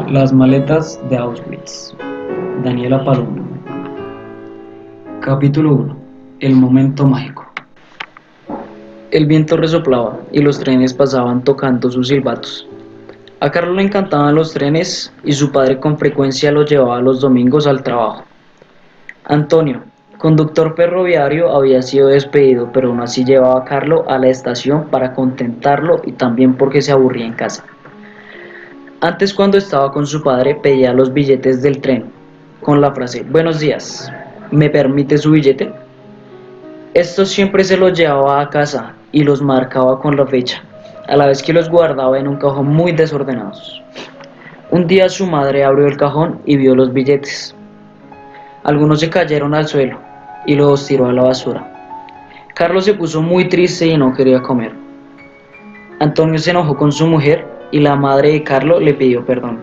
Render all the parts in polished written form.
Las maletas de Auschwitz. Daniela Palomo. Capítulo 1. El momento mágico. El viento resoplaba y los trenes pasaban tocando sus silbatos. A Carlos le encantaban los trenes y su padre con frecuencia lo llevaba los domingos al trabajo. Antonio, conductor ferroviario, había sido despedido, pero aún así llevaba a Carlos a la estación para contentarlo y también porque se aburría en casa. Antes, cuando estaba con su padre, pedía los billetes del tren con la frase: "Buenos días, ¿me permite su billete?". Estos siempre se los llevaba a casa y los marcaba con la fecha, a la vez que los guardaba en un cajón muy desordenados. Un día su madre abrió el cajón y vio los billetes. Algunos se cayeron al suelo y los tiró a la basura. Carlos se puso muy triste y no quería comer. Antonio se enojó con su mujer y la madre de Carlos le pidió perdón.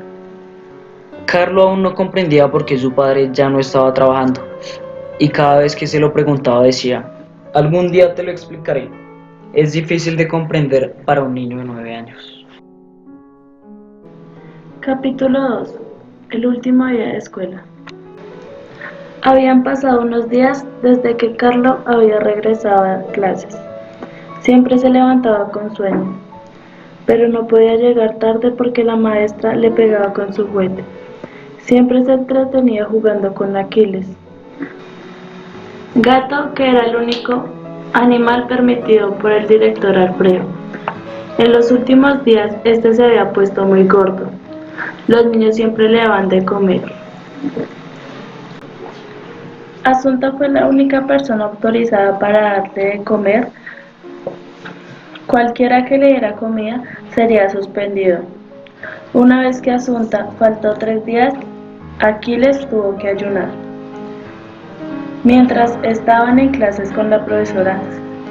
Carlos aún no comprendía por qué su padre ya no estaba trabajando, y cada vez que se lo preguntaba decía: "Algún día te lo explicaré". Es difícil de comprender para un niño de 9 años. Capítulo 2. El último día de escuela. Habían pasado unos días desde que Carlo había regresado a clases. Siempre se levantaba con sueño, pero no podía llegar tarde porque la maestra le pegaba con su juguete. Siempre se entretenía jugando con Aquiles, gato que era el único animal permitido por el director Alfredo. En los últimos días este se había puesto muy gordo. Los niños siempre le daban de comer. Asunta fue la única persona autorizada para darle de comer. Cualquiera que le diera comida sería suspendido. Una vez que Asunta faltó 3 días, Aquiles tuvo que ayunar. Mientras estaban en clases con la profesora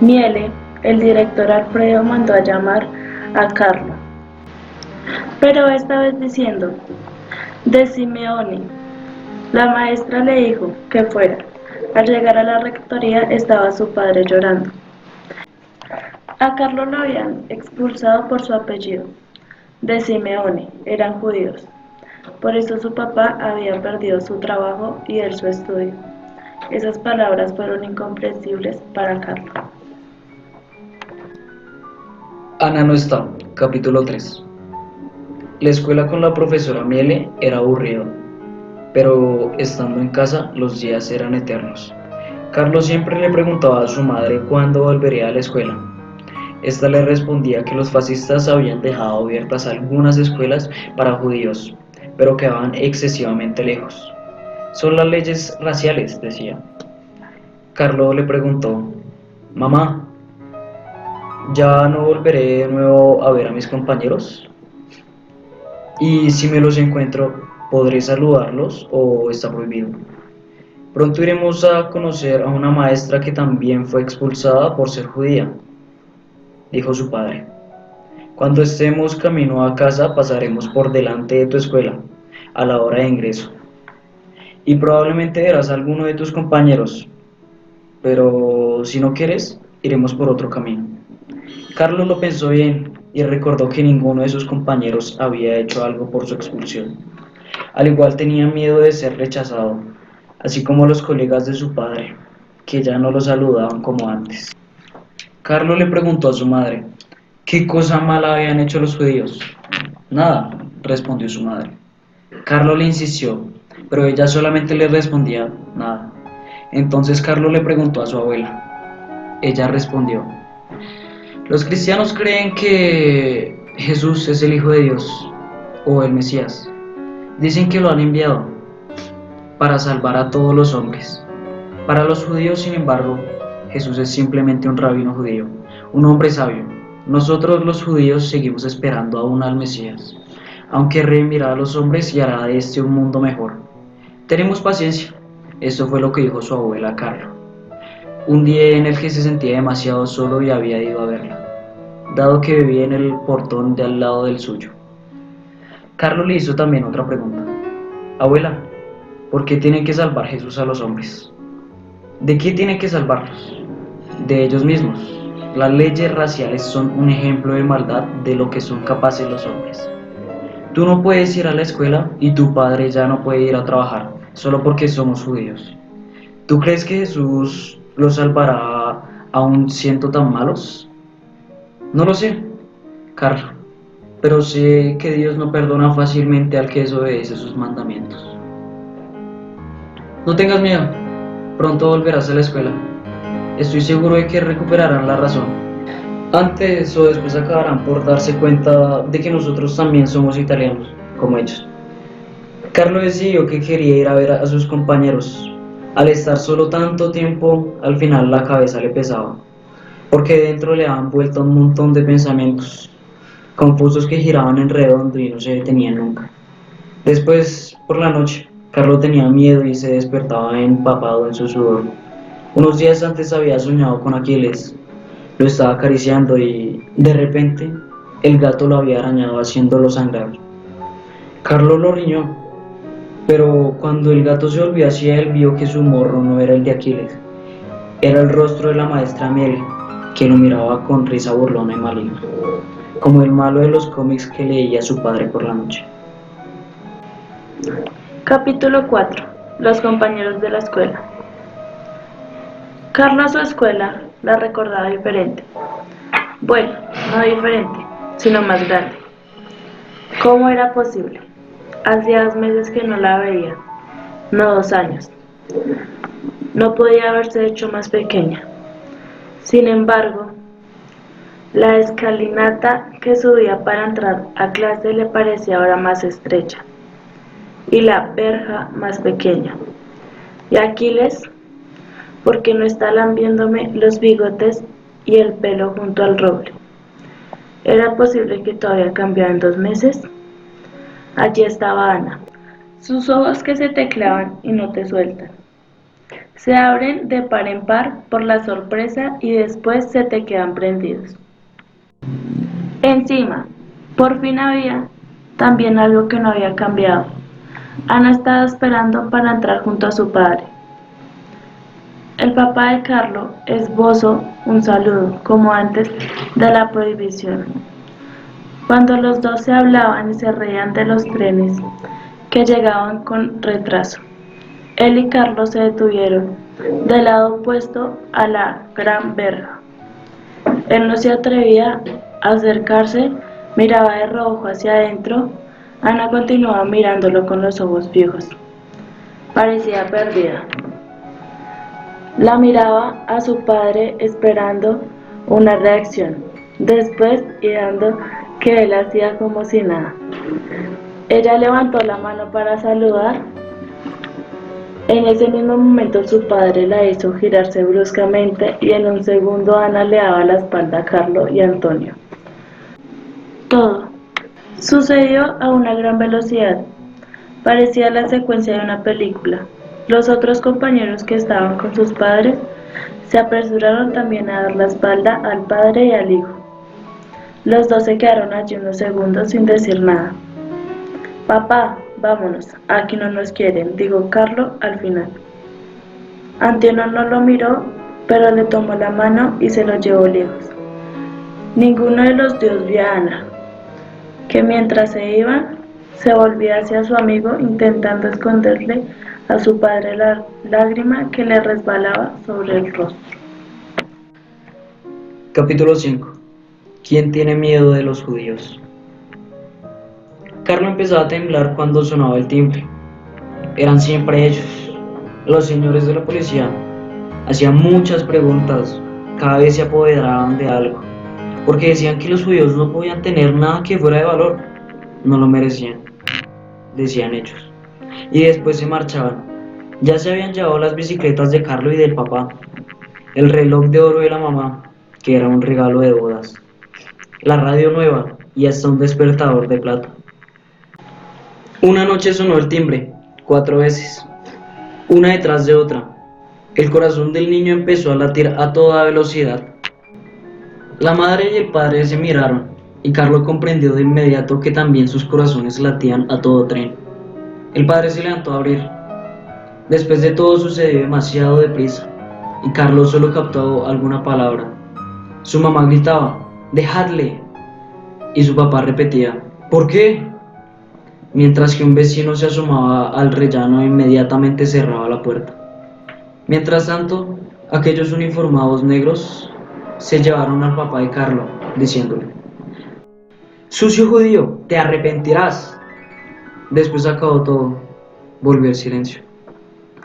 Miele, el director Alfredo mandó a llamar a Carlo, pero esta vez diciendo: "De Simeone". La maestra le dijo que fuera. Al llegar a la rectoría estaba su padre llorando. A Carlos lo habían expulsado por su apellido, de Simeone, eran judíos. Por eso su papá había perdido su trabajo y él su estudio. Esas palabras fueron incomprensibles para Carlos. Ana no está. Capítulo 3. La escuela con la profesora Miele era aburrido, pero estando en casa los días eran eternos. Carlos siempre le preguntaba a su madre cuándo volvería a la escuela. Esta le respondía que los fascistas habían dejado abiertas algunas escuelas para judíos, pero quedaban excesivamente lejos. Son las leyes raciales, decía. Carlos le preguntó: "Mamá, ¿ya no volveré de nuevo a ver a mis compañeros? Y si me los encuentro, ¿podré saludarlos o está prohibido? Pronto iremos a conocer a una maestra que también fue expulsada por ser judía", dijo su padre. "Cuando estemos camino a casa pasaremos por delante de tu escuela, a la hora de ingreso, y probablemente verás a alguno de tus compañeros, pero si no quieres, iremos por otro camino". Carlos lo pensó bien y recordó que ninguno de sus compañeros había hecho algo por su expulsión. Al igual tenía miedo de ser rechazado, así como los colegas de su padre, que ya no lo saludaban como antes. Carlos le preguntó a su madre: "¿Qué cosa mala habían hecho los judíos?". "Nada", respondió su madre. Carlos le insistió, pero ella solamente le respondía: "Nada". Entonces Carlos le preguntó a su abuela. Ella respondió: "Los cristianos creen que Jesús es el Hijo de Dios o el Mesías. Dicen que lo han enviado para salvar a todos los hombres. Para los judíos, sin embargo, Jesús es simplemente un rabino judío, un hombre sabio. Nosotros los judíos seguimos esperando aún al Mesías, aunque redimirá a los hombres y hará de este un mundo mejor. Tenemos paciencia". Esto fue lo que dijo su abuela a Carlos, un día en el que se sentía demasiado solo y había ido a verla, dado que vivía en el portón de al lado del suyo. Carlos le hizo también otra pregunta: "Abuela, ¿por qué tiene que salvar Jesús a los hombres? ¿De qué tiene que salvarlos? De ellos mismos. Las leyes raciales son un ejemplo de maldad de lo que son capaces los hombres. Tú no puedes ir a la escuela y tu padre ya no puede ir a trabajar, solo porque somos judíos. ¿Tú crees que Jesús los salvará aún siendo tan malos? No lo sé, Carlos, pero sé que Dios no perdona fácilmente al que desobedece sus mandamientos. No tengas miedo, pronto volverás a la escuela. Estoy seguro de que recuperarán la razón. Antes o después acabarán por darse cuenta de que nosotros también somos italianos, como ellos. Carlos decidió que quería ir a ver a sus compañeros. Al estar solo tanto tiempo, al final la cabeza le pesaba, porque dentro le daban vuelta un montón de pensamientos confusos que giraban en redondo y no se detenían nunca. Después, por la noche, Carlos tenía miedo y se despertaba empapado en su sudor. Unos días antes había soñado con Aquiles, lo estaba acariciando y, de repente, el gato lo había arañado haciéndolo sangrar. Carlos lo riñó, pero cuando el gato se volvió hacia él vio que su morro no era el de Aquiles, era el rostro de la maestra Miel, que lo miraba con risa burlona y maligna, como el malo de los cómics que leía su padre por la noche. Capítulo 4. Los compañeros de la escuela. Carla su escuela la recordaba diferente. Bueno, no diferente, sino más grande. ¿Cómo era posible? Hacía 2 meses que no la veía, no 2 años. No podía haberse hecho más pequeña. Sin embargo, la escalinata que subía para entrar a clase le parecía ahora más estrecha y la verja más pequeña. Y Aquiles, ¿por qué no está lambiéndome los bigotes y el pelo junto al roble? ¿Era posible que todo había cambiado en 2 meses? Allí estaba Ana, sus ojos que se te clavan y no te sueltan. Se abren de par en par por la sorpresa y después se te quedan prendidos. Encima, por fin había también algo que no había cambiado. Ana estaba esperando para entrar junto a su padre. El papá de Carlo esbozó un saludo, como antes de la prohibición. Cuando los dos se hablaban y se reían de los trenes que llegaban con retraso. Él y Carlos se detuvieron del lado opuesto a la gran verja. Él no se atrevía a acercarse, miraba de reojo hacia adentro. Ana continuaba mirándolo con los ojos fijos. Parecía perdida. La miraba a su padre esperando una reacción, después dando que él hacía como si nada. Ella levantó la mano para saludar. En ese mismo momento su padre la hizo girarse bruscamente y en un segundo Ana le daba la espalda a Carlo y Antonio. Todo sucedió a una gran velocidad. Parecía la secuencia de una película. Los otros compañeros que estaban con sus padres se apresuraron también a dar la espalda al padre y al hijo. Los dos se quedaron allí unos segundos sin decir nada. Papá, vámonos, aquí no nos quieren, dijo Carlo al final. Antonio no lo miró, pero le tomó la mano y se lo llevó lejos. Ninguno de los dos vio a Ana, que mientras se iban, se volvía hacia su amigo intentando esconderle a su padre la lágrima que le resbalaba sobre el rostro. Capítulo 5. ¿Quién tiene miedo de los judíos? Carlos empezaba a temblar cuando sonaba el timbre. Eran siempre ellos, los señores de la policía. Hacían muchas preguntas, cada vez se apoderaban de algo, porque decían que los judíos no podían tener nada que fuera de valor. No lo merecían, decían ellos. Y después se marchaban. Ya se habían llevado las bicicletas de Carlos y del papá, el reloj de oro de la mamá, que era un regalo de bodas, la radio nueva y hasta un despertador de plata. Una noche sonó el timbre, 4 veces, una detrás de otra. El corazón del niño empezó a latir a toda velocidad. La madre y el padre se miraron, y Carlos comprendió de inmediato que también sus corazones latían a todo tren. El padre se levantó a abrir. Después de todo sucedió demasiado deprisa, y Carlos solo captó alguna palabra. Su mamá gritaba, ¡dejadle! Y su papá repetía, ¿por qué? mientras que un vecino se asomaba al rellano e inmediatamente cerraba la puerta. Mientras tanto, aquellos uniformados negros se llevaron al papá de Carlo, diciéndole: «Sucio judío, te arrepentirás». Después acabó todo, volvió el silencio.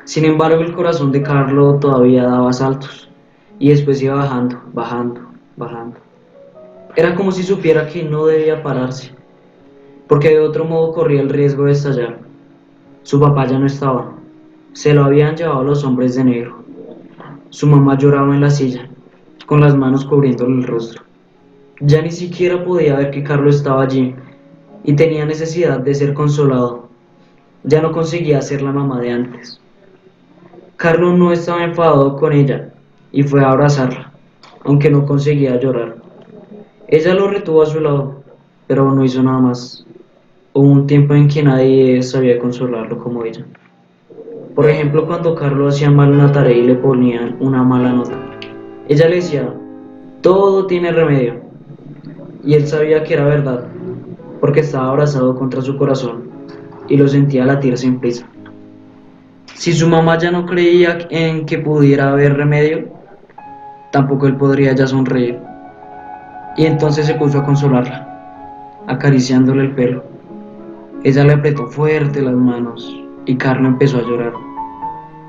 Sin embargo, el corazón de Carlo todavía daba saltos, y después iba bajando, bajando, bajando. Era como si supiera que no debía pararse, porque de otro modo corría el riesgo de estallar. Su papá ya no estaba, se lo habían llevado los hombres de negro. Su mamá lloraba en la silla, con las manos cubriéndole el rostro. Ya ni siquiera podía ver que Carlo estaba allí, y tenía necesidad de ser consolado. Ya no conseguía ser la mamá de antes. Carlo no estaba enfadado con ella, y fue a abrazarla, aunque no conseguía llorar. Ella lo retuvo a su lado, pero no hizo nada más. Hubo un tiempo en que nadie sabía consolarlo como ella. Por ejemplo, cuando Carlos hacía mal una tarea y le ponían una mala nota. Ella le decía: «Todo tiene remedio». Y él sabía que era verdad, porque estaba abrazado contra su corazón y lo sentía latir sin prisa. Si su mamá ya no creía en que pudiera haber remedio, tampoco él podría ya sonreír. Y entonces se puso a consolarla, acariciándole el pelo. Ella le apretó fuerte las manos y Carlo empezó a llorar.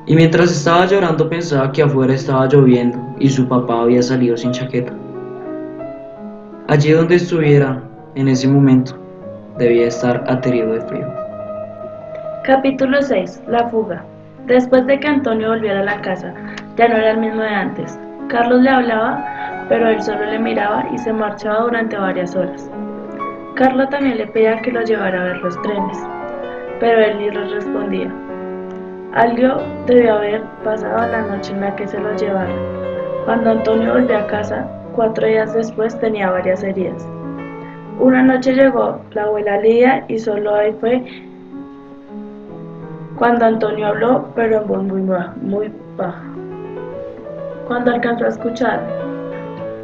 Y mientras estaba llorando pensaba que afuera estaba lloviendo y su papá había salido sin chaqueta. Allí donde estuviera, en ese momento, debía estar aterido de frío. Capítulo 6. La fuga. Después de que Antonio volviera a la casa, ya no era el mismo de antes. Carlos le hablaba, pero él solo le miraba y se marchaba durante varias horas. Carlos también le pedía que lo llevara a ver los trenes, pero él ni le respondía. Algo debió haber pasado la noche en la que se lo llevaron. Cuando Antonio volvió a casa, 4 días después tenía varias heridas. Una noche llegó la abuela Lidia y solo ahí fue cuando Antonio habló, pero en voz muy baja. Cuando alcanzó a escuchar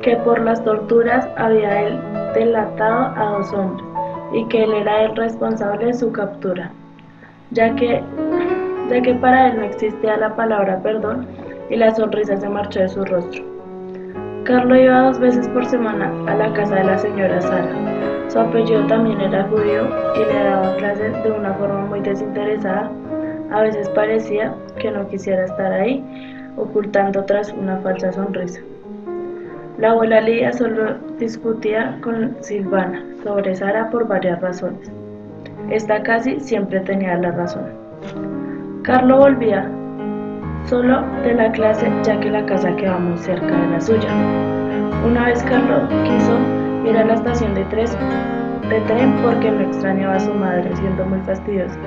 que por las torturas había él delatado a 2 hombres y que él era el responsable de su captura, ya que para él no existía la palabra perdón, y la sonrisa se marchó de su rostro. Carlos iba 2 veces por semana a la casa de la señora Sara. Su apellido también era judío y le daba clases de una forma muy desinteresada. A veces parecía que no quisiera estar ahí, ocultando tras una falsa sonrisa. La abuela Lidia solo discutía con Silvana sobre Sara por varias razones. Esta casi siempre tenía la razón. Carlos volvía solo de la clase, ya que la casa quedaba muy cerca de la suya. Una vez Carlos quiso ir a la estación de tren porque no extrañaba a su madre, siendo muy fastidiosa.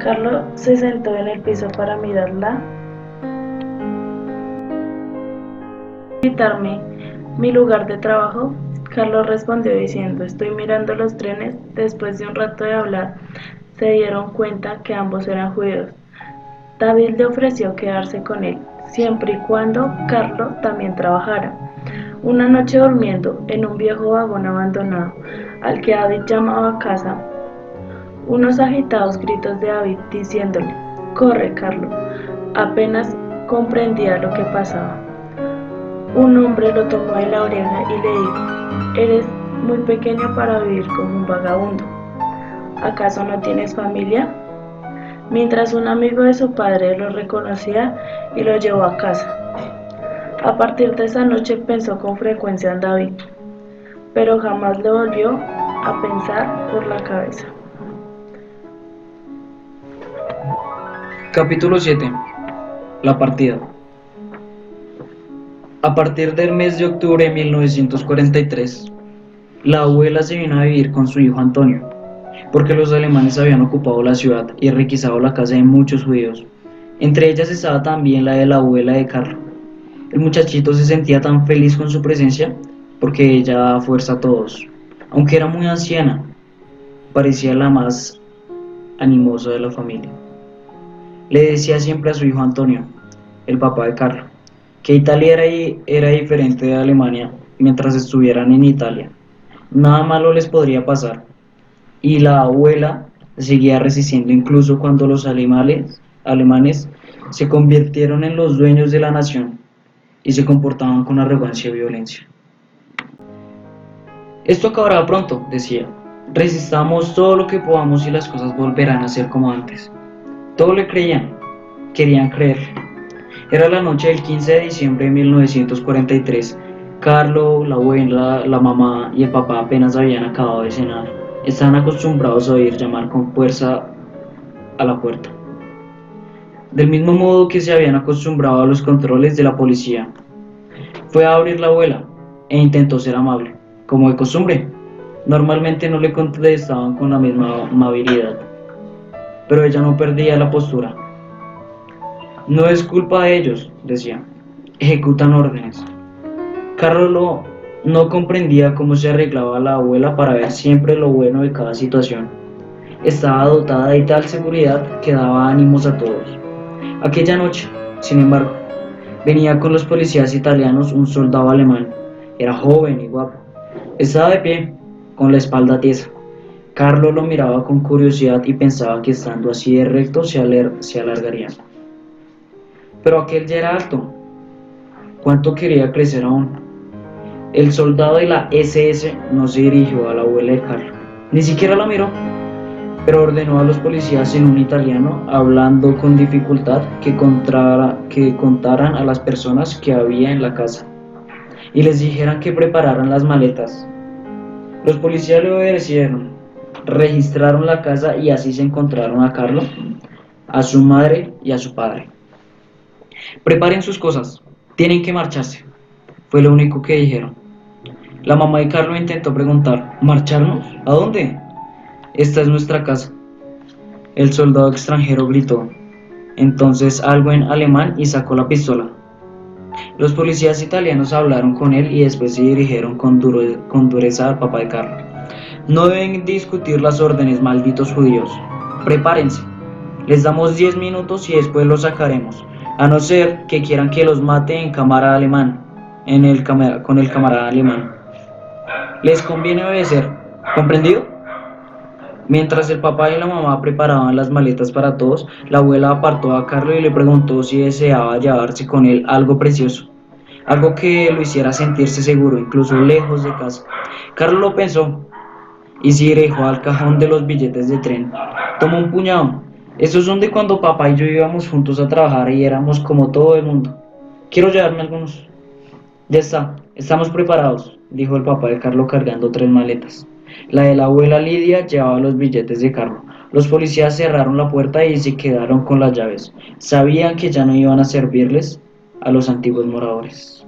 Carlos se sentó en el piso para mirarla. «¿Quitarme mi lugar de trabajo?», Carlos respondió diciendo: «Estoy mirando los trenes». Después de un rato de hablar, se dieron cuenta que ambos eran judíos. David le ofreció quedarse con él, siempre y cuando Carlos también trabajara. Una noche, durmiendo en un viejo vagón abandonado, al que David llamaba casa, unos agitados gritos de David diciéndole: «¡Corre, Carlos!», apenas comprendía lo que pasaba. Un hombre lo tomó de la oreja y le dijo: «Eres muy pequeño para vivir como un vagabundo. ¿Acaso no tienes familia?». Mientras un amigo de su padre lo reconocía y lo llevó a casa. A partir de esa noche pensó con frecuencia en David, pero jamás le volvió a pensar por la cabeza. Capítulo 7. La partida. A partir del mes de octubre de 1943, la abuela se vino a vivir con su hijo Antonio, porque los alemanes habían ocupado la ciudad y requisado la casa de muchos judíos. Entre ellas estaba también la de la abuela de Carlo. El muchachito se sentía tan feliz con su presencia porque ella daba fuerza a todos. Aunque era muy anciana, parecía la más animosa de la familia. Le decía siempre a su hijo Antonio, el papá de Carlo, que Italia era diferente de Alemania mientras estuvieran en Italia. Nada malo les podría pasar. Y la abuela seguía resistiendo incluso cuando los alemanes se convirtieron en los dueños de la nación y se comportaban con arrogancia y violencia. Esto acabará pronto, decía. Resistamos todo lo que podamos y las cosas volverán a ser como antes. Todos le creían, querían creerle. Era la noche del 15 de diciembre de 1943. Carlo, la abuela, la mamá y el papá apenas habían acabado de cenar. Estaban acostumbrados a oír llamar con fuerza a la puerta, del mismo modo que se habían acostumbrado a los controles de la policía. Fue a abrir la abuela e intentó ser amable, como de costumbre. Normalmente no le contestaban con la misma amabilidad, pero ella no perdía la postura. No es culpa de ellos, decía. Ejecutan órdenes. Carlos no comprendía cómo se arreglaba la abuela para ver siempre lo bueno de cada situación. Estaba dotada de tal seguridad que daba ánimos a todos. Aquella noche, sin embargo, venía con los policías italianos un soldado alemán. Era joven y guapo. Estaba de pie, con la espalda tiesa. Carlos lo miraba con curiosidad y pensaba que estando así de recto se alargaría. Pero aquel ya era alto. ¿Cuánto quería crecer aún? El soldado de la SS no se dirigió a la abuela de Carlos, ni siquiera la miró, pero ordenó a los policías en un italiano, hablando con dificultad, que contaran a las personas que había en la casa y les dijeran que prepararan las maletas. Los policías le obedecieron, registraron la casa y así se encontraron a Carlos, a su madre y a su padre. Preparen sus cosas, tienen que marcharse, fue lo único que dijeron. La mamá de Carlos intentó preguntar, ¿marcharnos? ¿A dónde? Esta es nuestra casa. El soldado extranjero gritó entonces algo en alemán y sacó la pistola. Los policías italianos hablaron con él y después se dirigieron con dureza al papá de Carlos. No deben discutir las órdenes, malditos judíos. Prepárense. Les damos 10 minutos y después los sacaremos, a no ser que quieran que los mate en cámara alemán, con el camarada alemán. Les conviene obedecer, ¿comprendido? Mientras el papá y la mamá preparaban las maletas para todos, la abuela apartó a Carlos y le preguntó si deseaba llevarse con él algo precioso, algo que lo hiciera sentirse seguro, incluso lejos de casa. Carlos lo pensó y se dirigió al cajón de los billetes de tren. Tomó un puñado. Esos son de cuando papá y yo íbamos juntos a trabajar y éramos como todo el mundo. Quiero llevarme algunos. Ya está, estamos preparados, dijo el papá de Carlos cargando 3 maletas. La de la abuela Lidia llevaba los billetes de Carlos. Los policías cerraron la puerta y se quedaron con las llaves. Sabían que ya no iban a servirles a los antiguos moradores.